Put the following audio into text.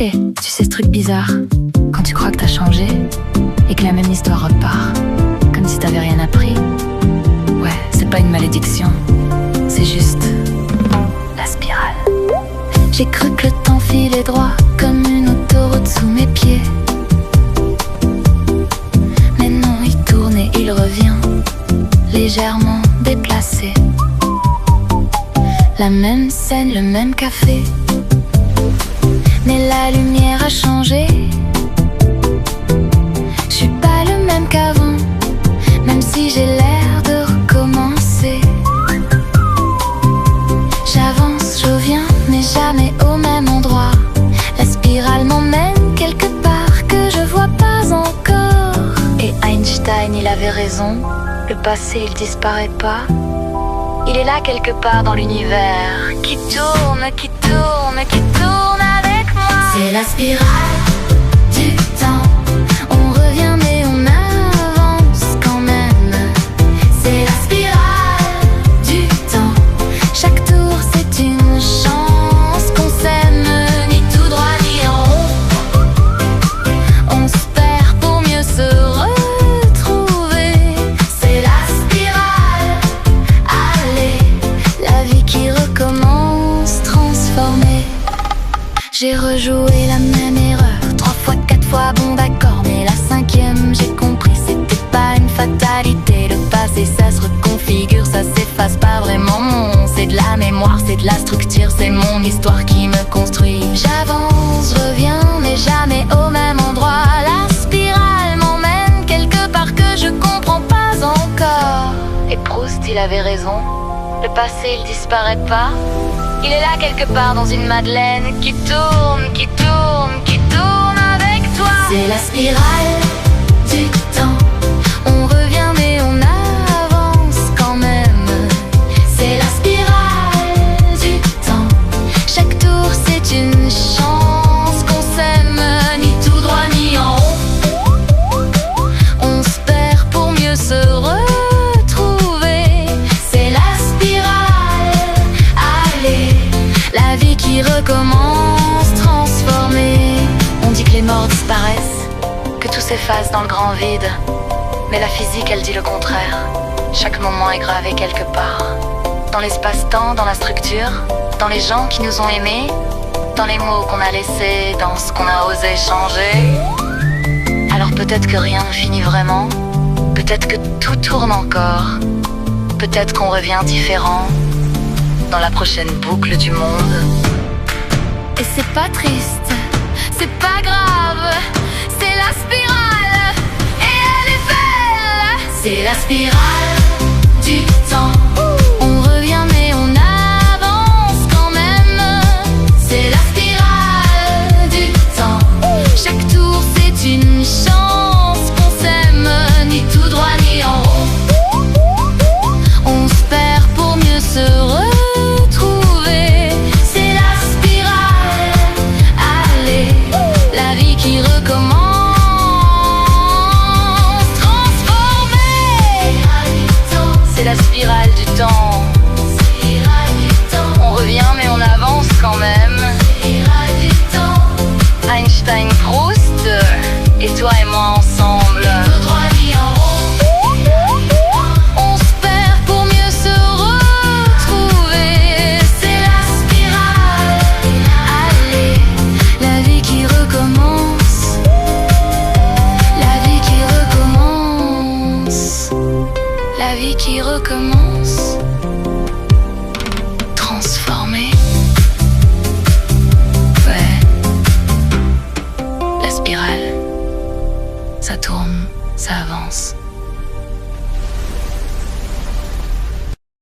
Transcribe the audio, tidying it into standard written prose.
Et tu sais ce truc bizarre, quand tu crois que t'as changé et que la même histoire repart, comme si t'avais rien appris. Ouais, c'est pas une malédiction, c'est juste la spirale. J'ai cru que le temps filait droit comme une autoroute sous mes pieds. Mais non, il tourne et il revient, légèrement déplacé. La même scène, le même café, mais la lumière a changé. Je suis pas le même qu'avant, même si j'ai l'air de recommencer. J'avance, je reviens, mais jamais au même endroit. La spirale m'emmène quelque part que je vois pas encore. Et Einstein, il avait raison, le passé il disparaît pas. Il est là quelque part dans l'univers, qui tourne, qui tourne, qui tourne avec moi. C'est la spirale du temps. On revient mais on avance quand même. C'est la spirale du temps. Chaque tour c'est une chance qu'on s'aime, ni tout droit ni en rond. On se perd pour mieux se retrouver. C'est la spirale. Allez, la vie qui recommence, transformée. J'ai rejoué la même erreur 3 fois, 4 fois, bon d'accord. Mais la 5e, j'ai compris, c'était pas une fatalité. Le passé, ça se reconfigure, ça s'efface pas vraiment. C'est de la mémoire, c'est de la structure, c'est mon histoire qui me construit. J'avance, je reviens, mais jamais au même endroit. La spirale m'emmène quelque part que je comprends pas encore. Et Proust, il avait raison, le passé, il disparaît pas. Il est là quelque part dans une madeleine qui tourne, qui tourne, qui tourne avec toi. C'est la spirale du temps. On revient mais on avance quand même. C'est la spirale du temps. Chaque tour c'est une chance qu'on s'aime, ni tout droit ni en rond. On se perd pour mieux se retrouver. C'est la spirale. Allez, la vie qui recommence, transformée. On dit que les morts disparaissent, que tout s'efface dans le grand vide. Mais la physique, elle dit le contraire. Chaque moment est gravé quelque part. Dans l'espace-temps, dans la structure, dans les gens qui nous ont aimés, dans les mots qu'on a laissés, dans ce qu'on a osé changer. Alors peut-être que rien ne finit vraiment. Peut-être que tout tourne encore. Peut-être qu'on revient différent dans la prochaine boucle du monde. Et c'est pas triste, c'est pas grave, c'est la spirale, et elle est belle. C'est la spirale du temps. On revient mais on avance quand même. C'est la spirale du temps. Chaque tour c'est une chance qu'on s'aime, ni tout droit ni en rond. On se perd pour mieux se retrouver. C'est la spirale. Allez, la vie qui recommence, transformée. C'est la spirale du temps. On revient mais on avance quand même. Einstein, Proust, et toi et moi ensemble. On se perd pour mieux se retrouver. C'est la spirale. Allez, la vie qui recommence. La vie qui recommence. La vie qui recommence. Transformée. Ouais. La spirale. Ça tourne, ça avance.